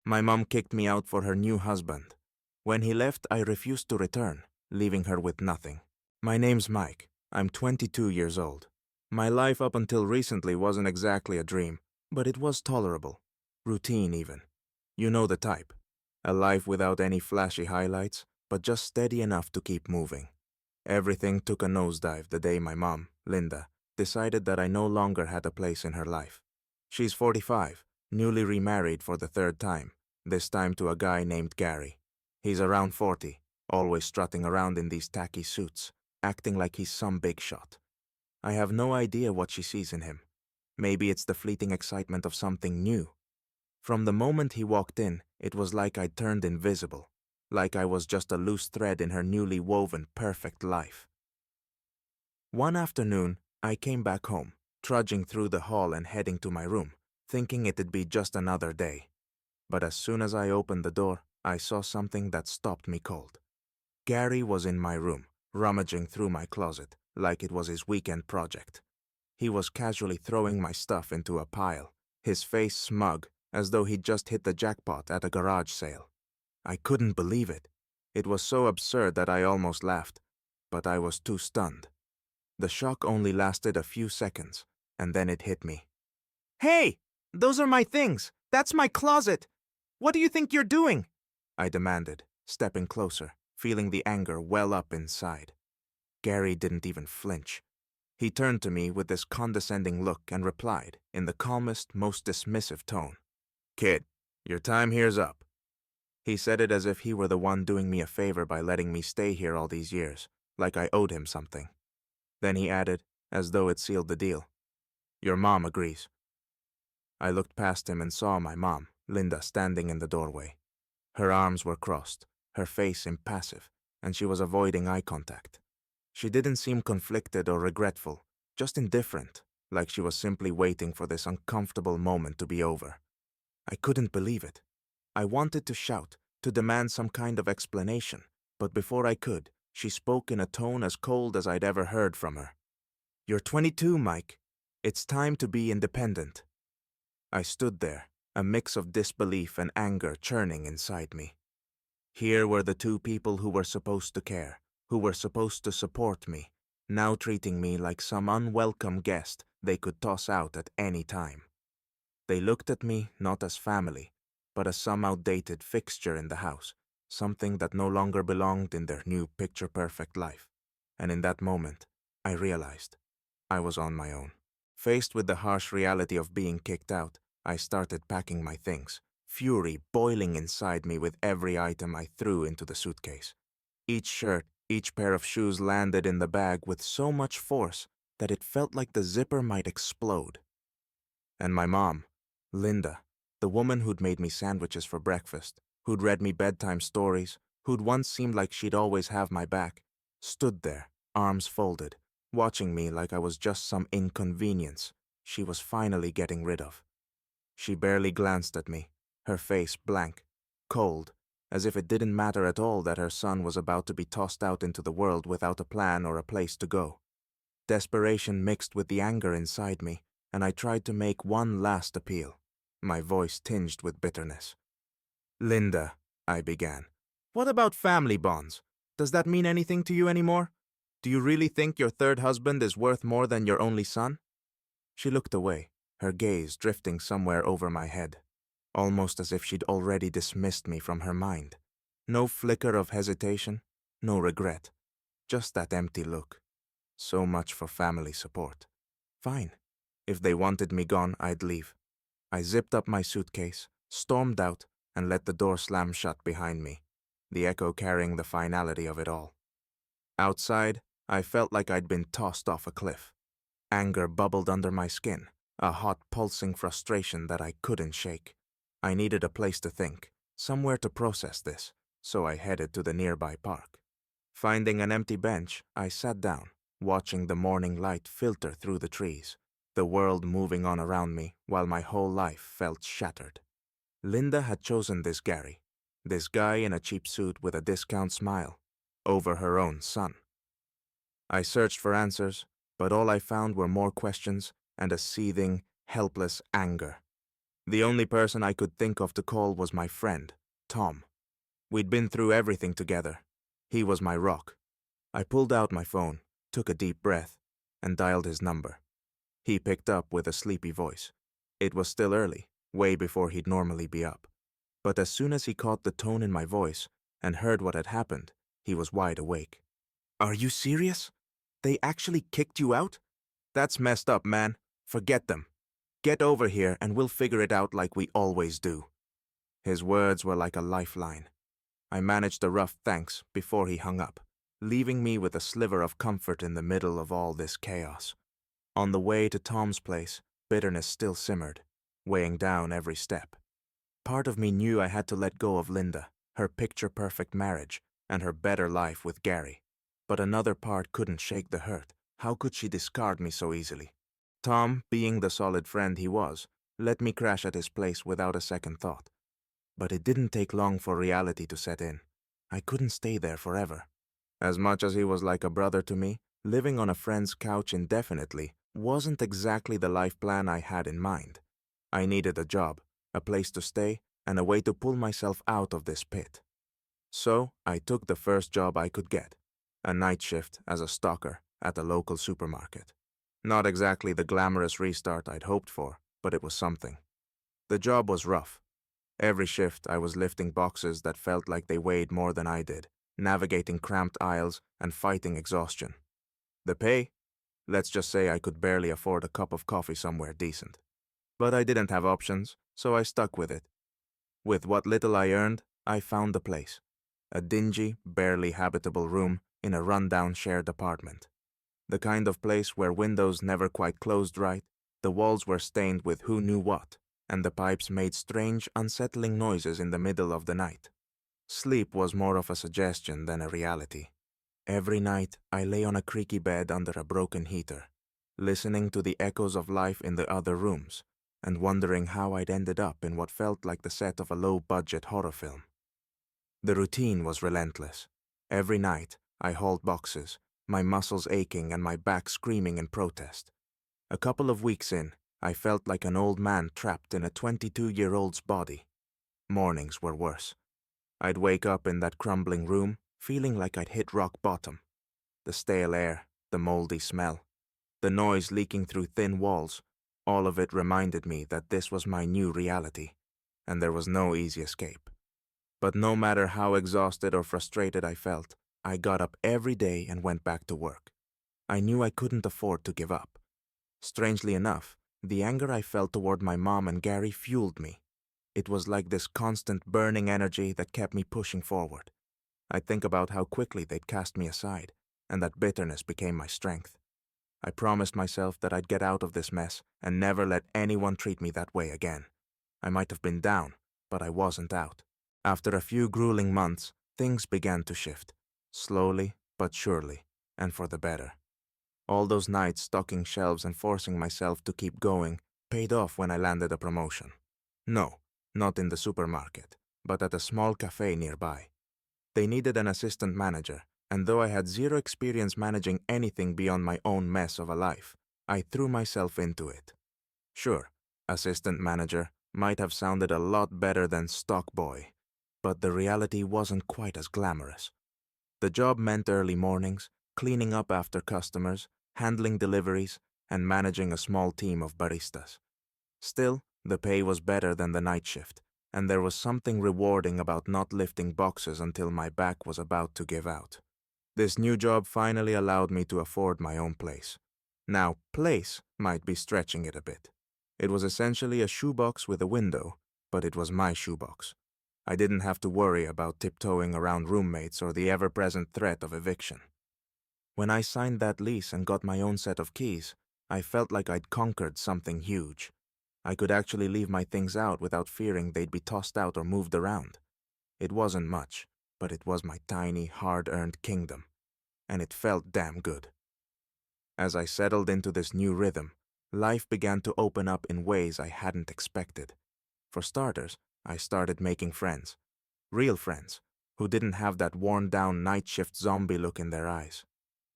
My mom kicked me out for her new husband. When he left, I refused to return, leaving her with nothing. My name's Mike. I'm 22 years old. My life up until recently wasn't exactly a dream, but it was tolerable. Routine, even. You know the type. A life without any flashy highlights, but just steady enough to keep moving. Everything took a nosedive the day my mom, Linda, decided that I no longer had a place in her life. She's 45, newly remarried for the third time, this time to a guy named Gary. He's around 40, always strutting around in these tacky suits, acting like he's some big shot. I have no idea what she sees in him. Maybe it's the fleeting excitement of something new. From the moment he walked in, it was like I'd turned invisible, like I was just a loose thread in her newly woven perfect life. One afternoon, I came back home, trudging through the hall and heading to my room, thinking it'd be just another day. But as soon as I opened the door, I saw something that stopped me cold. Gary was in my room, rummaging through my closet like it was his weekend project. He was casually throwing my stuff into a pile, his face smug, as though he'd just hit the jackpot at a garage sale. I couldn't believe it. It was so absurd that I almost laughed, but I was too stunned. The shock only lasted a few seconds, and then it hit me. "Hey! Those are my things! That's my closet! What do you think you're doing?" I demanded, stepping closer, feeling the anger well up inside. Gary didn't even flinch. He turned to me with this condescending look and replied, in the calmest, most dismissive tone, "Kid, your time here's up." He said it as if he were the one doing me a favor by letting me stay here all these years, like I owed him something. Then he added, as though it sealed the deal, "Your mom agrees." I looked past him and saw my mom, Linda, standing in the doorway. Her arms were crossed, her face impassive, and she was avoiding eye contact. She didn't seem conflicted or regretful, just indifferent, like she was simply waiting for this uncomfortable moment to be over. I couldn't believe it. I wanted to shout, to demand some kind of explanation, but before I could, she spoke in a tone as cold as I'd ever heard from her. "You're 22, Mike. It's time to be independent." I stood there, a mix of disbelief and anger churning inside me. Here were the two people who were supposed to care, who were supposed to support me, now treating me like some unwelcome guest they could toss out at any time. They looked at me not as family, but as some outdated fixture in the house, something that no longer belonged in their new picture-perfect life. And in that moment, I realized I was on my own. Faced with the harsh reality of being kicked out, I started packing my things, fury boiling inside me with every item I threw into the suitcase. Each shirt, each pair of shoes landed in the bag with so much force that it felt like the zipper might explode. And my mom, Linda, the woman who'd made me sandwiches for breakfast, who'd read me bedtime stories, who'd once seemed like she'd always have my back, stood there, arms folded, watching me like I was just some inconvenience she was finally getting rid of. She barely glanced at me, her face blank, cold, as if it didn't matter at all that her son was about to be tossed out into the world without a plan or a place to go. Desperation mixed with the anger inside me, and I tried to make one last appeal, my voice tinged with bitterness. "Linda," I began, "what about family bonds? Does that mean anything to you anymore? Do you really think your third husband is worth more than your only son?" She looked away, her gaze drifting somewhere over my head, almost as if she'd already dismissed me from her mind. No flicker of hesitation, no regret, just that empty look. So much for family support. Fine. If they wanted me gone, I'd leave. I zipped up my suitcase, stormed out, and let the door slam shut behind me, the echo carrying the finality of it all. Outside, I felt like I'd been tossed off a cliff. Anger bubbled under my skin, a hot pulsing frustration that I couldn't shake. I needed a place to think, somewhere to process this, so I headed to the nearby park. Finding an empty bench, I sat down, watching the morning light filter through the trees, the world moving on around me while my whole life felt shattered. Linda had chosen this Gary, this guy in a cheap suit with a discount smile, over her own son. I searched for answers, but all I found were more questions and a seething, helpless anger. The only person I could think of to call was my friend, Tom. We'd been through everything together. He was my rock. I pulled out my phone, took a deep breath, and dialed his number. He picked up with a sleepy voice. It was still early, way before he'd normally be up. But as soon as he caught the tone in my voice and heard what had happened, he was wide awake. "Are you serious? They actually kicked you out? That's messed up, man. Forget them. Get over here and we'll figure it out like we always do." His words were like a lifeline. I managed a rough thanks before he hung up, leaving me with a sliver of comfort in the middle of all this chaos. On the way to Tom's place, bitterness still simmered, weighing down every step. Part of me knew I had to let go of Linda, her picture-perfect marriage, and her better life with Gary. But another part couldn't shake the hurt. How could she discard me so easily? Tom, being the solid friend he was, let me crash at his place without a second thought. But it didn't take long for reality to set in. I couldn't stay there forever. As much as he was like a brother to me, living on a friend's couch indefinitely wasn't exactly the life plan I had in mind. I needed a job, a place to stay, and a way to pull myself out of this pit. So I took the first job I could get, a night shift as a stocker at a local supermarket. Not exactly the glamorous restart I'd hoped for, but it was something. The job was rough. Every shift I was lifting boxes that felt like they weighed more than I did, navigating cramped aisles and fighting exhaustion. The pay? Let's just say I could barely afford a cup of coffee somewhere decent. But I didn't have options, so I stuck with it. With what little I earned, I found the place. A dingy, barely habitable room in a rundown shared apartment. The kind of place where windows never quite closed right, the walls were stained with who knew what, and the pipes made strange, unsettling noises in the middle of the night. Sleep was more of a suggestion than a reality. Every night, I lay on a creaky bed under a broken heater, listening to the echoes of life in the other rooms, and wondering how I'd ended up in what felt like the set of a low-budget horror film. The routine was relentless. Every night, I hauled boxes, my muscles aching and my back screaming in protest. A couple of weeks in, I felt like an old man trapped in a 22-year-old's body. Mornings were worse. I'd wake up in that crumbling room, feeling like I'd hit rock bottom. The stale air, the moldy smell, the noise leaking through thin walls, all of it reminded me that this was my new reality, and there was no easy escape. But no matter how exhausted or frustrated I felt, I got up every day and went back to work. I knew I couldn't afford to give up. Strangely enough, the anger I felt toward my mom and Gary fueled me. It was like this constant burning energy that kept me pushing forward. I'd think about how quickly they'd cast me aside, and that bitterness became my strength. I promised myself that I'd get out of this mess and never let anyone treat me that way again. I might have been down, but I wasn't out. After a few grueling months, things began to shift, slowly but surely, and for the better. All those nights stocking shelves and forcing myself to keep going paid off when I landed a promotion. No, not in the supermarket, but at a small cafe nearby. They needed an assistant manager, and though I had zero experience managing anything beyond my own mess of a life, I threw myself into it. Sure, assistant manager might have sounded a lot better than stock boy, but the reality wasn't quite as glamorous. The job meant early mornings, cleaning up after customers, handling deliveries, and managing a small team of baristas. Still, the pay was better than the night shift, and there was something rewarding about not lifting boxes until my back was about to give out. This new job finally allowed me to afford my own place. Now, place might be stretching it a bit. It was essentially a shoebox with a window, but it was my shoebox. I didn't have to worry about tiptoeing around roommates or the ever-present threat of eviction. When I signed that lease and got my own set of keys, I felt like I'd conquered something huge. I could actually leave my things out without fearing they'd be tossed out or moved around. It wasn't much, but it was my tiny, hard-earned kingdom, and it felt damn good. As I settled into this new rhythm, life began to open up in ways I hadn't expected. For starters, I started making friends. Real friends, who didn't have that worn-down night shift zombie look in their eyes.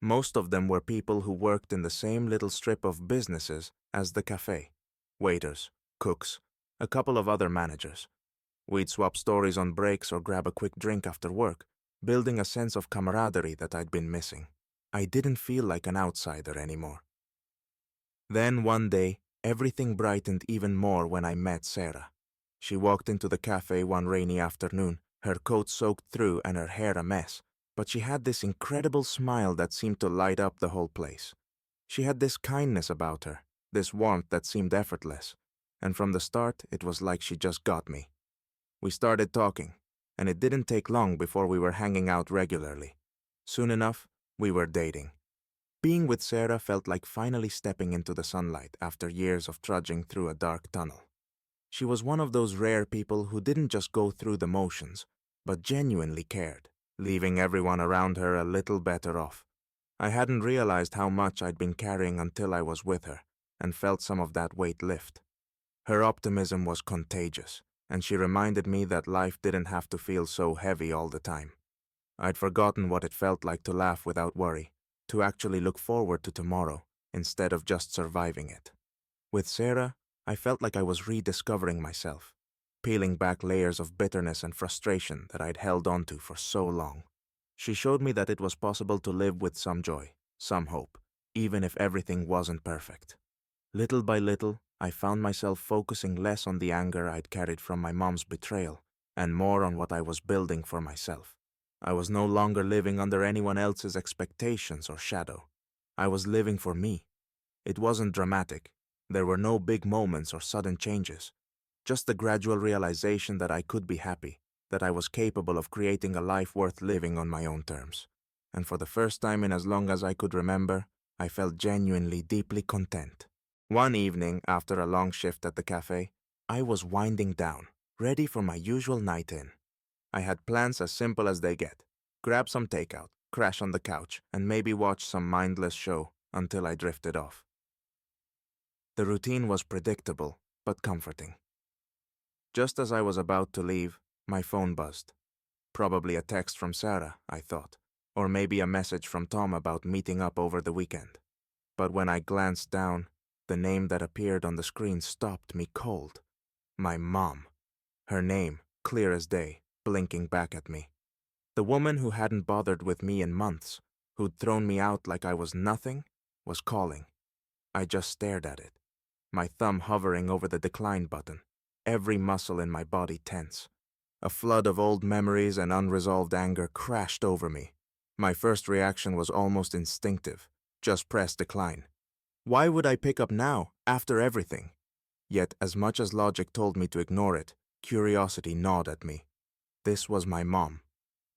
Most of them were people who worked in the same little strip of businesses as the cafe. Waiters, cooks, a couple of other managers. We'd swap stories on breaks or grab a quick drink after work, building a sense of camaraderie that I'd been missing. I didn't feel like an outsider anymore. Then one day, everything brightened even more when I met Sarah. She walked into the cafe one rainy afternoon, her coat soaked through and her hair a mess, but she had this incredible smile that seemed to light up the whole place. She had this kindness about her, this warmth that seemed effortless, and from the start it was like she just got me. We started talking, and it didn't take long before we were hanging out regularly. Soon enough, we were dating. Being with Sarah felt like finally stepping into the sunlight after years of trudging through a dark tunnel. She was one of those rare people who didn't just go through the motions, but genuinely cared, leaving everyone around her a little better off. I hadn't realized how much I'd been carrying until I was with her, and felt some of that weight lift. Her optimism was contagious, and she reminded me that life didn't have to feel so heavy all the time. I'd forgotten what it felt like to laugh without worry, to actually look forward to tomorrow instead of just surviving it. With Sarah, I felt like I was rediscovering myself, peeling back layers of bitterness and frustration that I'd held onto for so long. She showed me that it was possible to live with some joy, some hope, even if everything wasn't perfect. Little by little, I found myself focusing less on the anger I'd carried from my mom's betrayal and more on what I was building for myself. I was no longer living under anyone else's expectations or shadow. I was living for me. It wasn't dramatic. There were no big moments or sudden changes. Just the gradual realization that I could be happy, that I was capable of creating a life worth living on my own terms. And for the first time in as long as I could remember, I felt genuinely deeply content. One evening, after a long shift at the cafe, I was winding down, ready for my usual night in. I had plans as simple as they get. Grab some takeout, crash on the couch, and maybe watch some mindless show until I drifted off. The routine was predictable, but comforting. Just as I was about to leave, my phone buzzed. Probably a text from Sarah, I thought, or maybe a message from Tom about meeting up over the weekend. But when I glanced down, the name that appeared on the screen stopped me cold. My mom. Her name, clear as day, blinking back at me. The woman who hadn't bothered with me in months, who'd thrown me out like I was nothing, was calling. I just stared at it, my thumb hovering over the decline button, every muscle in my body tense. A flood of old memories and unresolved anger crashed over me. My first reaction was almost instinctive. Just press decline. Why would I pick up now, after everything? Yet, as much as logic told me to ignore it, curiosity gnawed at me. This was my mom,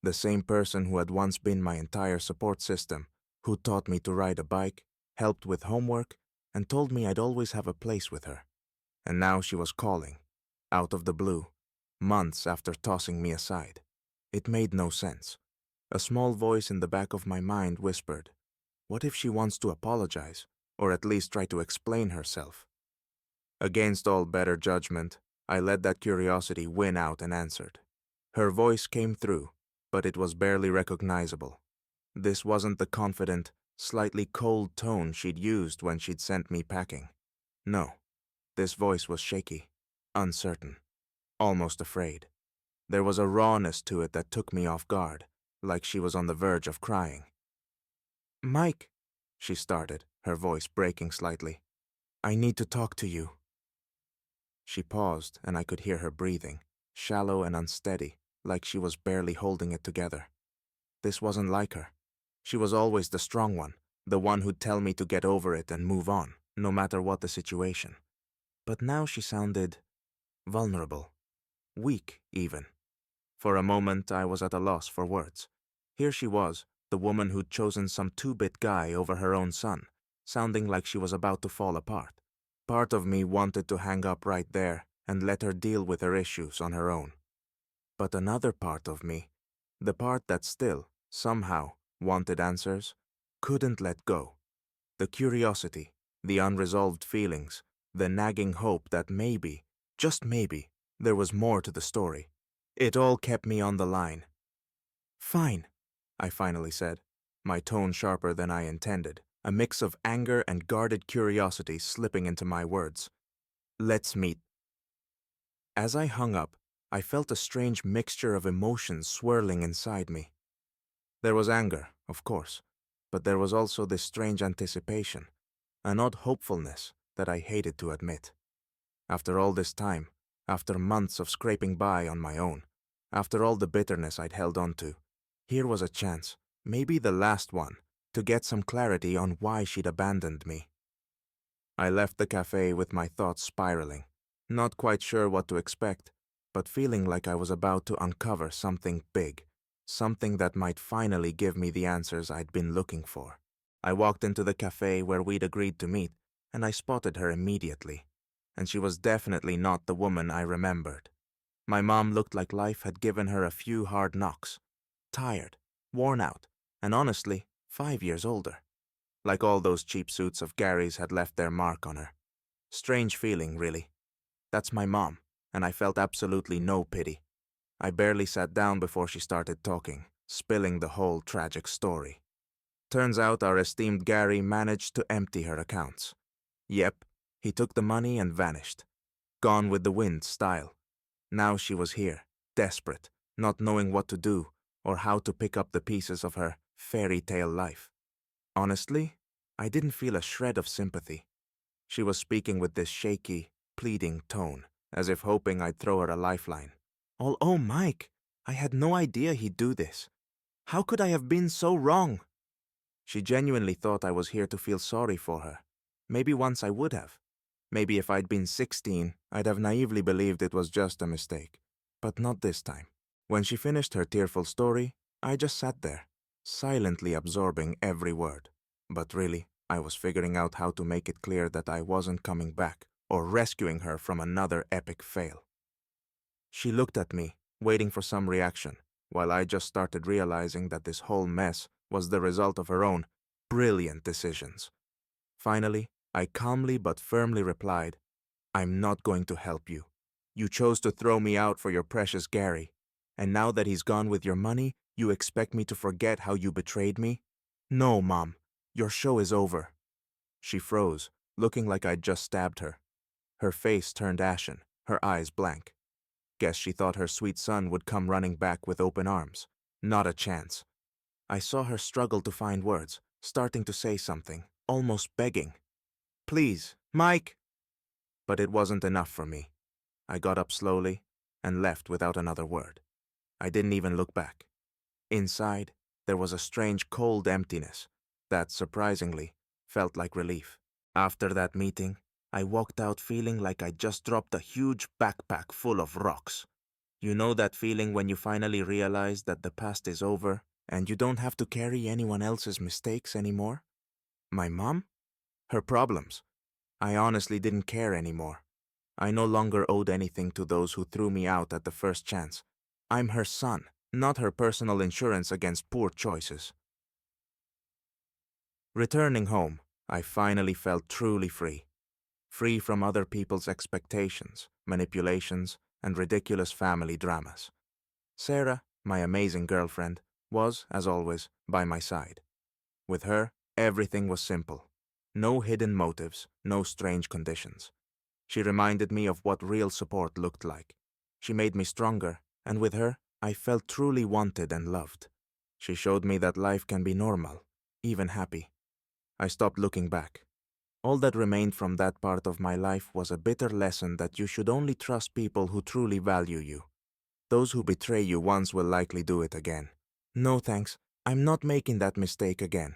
the same person who had once been my entire support system, who taught me to ride a bike, helped with homework, and told me I'd always have a place with her. And now she was calling, out of the blue, months after tossing me aside. It made no sense. A small voice in the back of my mind whispered, "What if she wants to apologize, or at least try to explain herself?" Against all better judgment, I let that curiosity win out and answered. Her voice came through, but it was barely recognizable. This wasn't the confident, slightly cold tone she'd used when she'd sent me packing. No, this voice was shaky, uncertain, almost afraid. There was a rawness to it that took me off guard, like she was on the verge of crying. "Mike," she started, her voice breaking slightly. "I need to talk to you." She paused, and I could hear her breathing, shallow and unsteady, like she was barely holding it together. This wasn't like her. She was always the strong one, the one who'd tell me to get over it and move on, no matter what the situation. But now she sounded vulnerable, weak even. For a moment, I was at a loss for words. Here she was, the woman who'd chosen some two-bit guy over her own son, sounding like she was about to fall apart. Part of me wanted to hang up right there and let her deal with her issues on her own. But another part of me, the part that still, somehow, wanted answers, couldn't let go. The curiosity, the unresolved feelings, the nagging hope that maybe, just maybe, there was more to the story. It all kept me on the line. "Fine," I finally said, my tone sharper than I intended, a mix of anger and guarded curiosity slipping into my words. "Let's meet." As I hung up, I felt a strange mixture of emotions swirling inside me. There was anger, of course, but there was also this strange anticipation, an odd hopefulness that I hated to admit. After all this time, after months of scraping by on my own, after all the bitterness I'd held on to, here was a chance, maybe the last one, to get some clarity on why she'd abandoned me. I left the cafe with my thoughts spiraling, not quite sure what to expect, but feeling like I was about to uncover something big, something that might finally give me the answers I'd been looking for. I walked into the cafe where we'd agreed to meet, and I spotted her immediately. And she was definitely not the woman I remembered. My mom looked like life had given her a few hard knocks. Tired, worn out, and honestly, 5 years older. Like all those cheap suits of Gary's had left their mark on her. Strange feeling, really. That's my mom, and I felt absolutely no pity. I barely sat down before she started talking, spilling the whole tragic story. Turns out our esteemed Gary managed to empty her accounts. Yep, he took the money and vanished. Gone with the wind style. Now she was here, desperate, not knowing what to do or how to pick up the pieces of her fairy tale life. Honestly, I didn't feel a shred of sympathy. She was speaking with this shaky, pleading tone, as if hoping I'd throw her a lifeline. Oh, Mike, I had no idea he'd do this. How could I have been so wrong? She genuinely thought I was here to feel sorry for her. Maybe once I would have. Maybe if I'd been 16, I'd have naively believed it was just a mistake. But not this time. When she finished her tearful story, I just sat there, silently absorbing every word. But really, I was figuring out how to make it clear that I wasn't coming back or rescuing her from another epic fail. She looked at me, waiting for some reaction, while I just started realizing that this whole mess was the result of her own brilliant decisions. Finally, I calmly but firmly replied, "I'm not going to help you. You chose to throw me out for your precious Gary, and now that he's gone with your money, you expect me to forget how you betrayed me? No, Mom, your show is over." She froze, looking like I'd just stabbed her. Her face turned ashen, her eyes blank. Guess she thought her sweet son would come running back with open arms. Not a chance. I saw her struggle to find words, starting to say something, almost begging. "Please, Mike!" But it wasn't enough for me. I got up slowly and left without another word. I didn't even look back. Inside, there was a strange cold emptiness that, surprisingly, felt like relief. After that meeting, I walked out feeling like I just dropped a huge backpack full of rocks. You know that feeling when you finally realize that the past is over and you don't have to carry anyone else's mistakes anymore? My mom? Her problems. I honestly didn't care anymore. I no longer owed anything to those who threw me out at the first chance. I'm her son, not her personal insurance against poor choices. Returning home, I finally felt truly free. Free from other people's expectations, manipulations, and ridiculous family dramas. Sarah, my amazing girlfriend, was, as always, by my side. With her, everything was simple. No hidden motives, no strange conditions. She reminded me of what real support looked like. She made me stronger, and with her, I felt truly wanted and loved. She showed me that life can be normal, even happy. I stopped looking back. All that remained from that part of my life was a bitter lesson that you should only trust people who truly value you. Those who betray you once will likely do it again. No thanks, I'm not making that mistake again.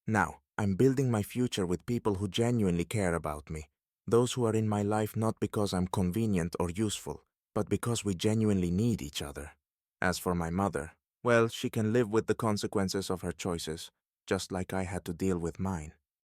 Now, I'm building my future with people who genuinely care about me. Those who are in my life not because I'm convenient or useful, but because we genuinely need each other. As for my mother, well, she can live with the consequences of her choices, just like I had to deal with mine.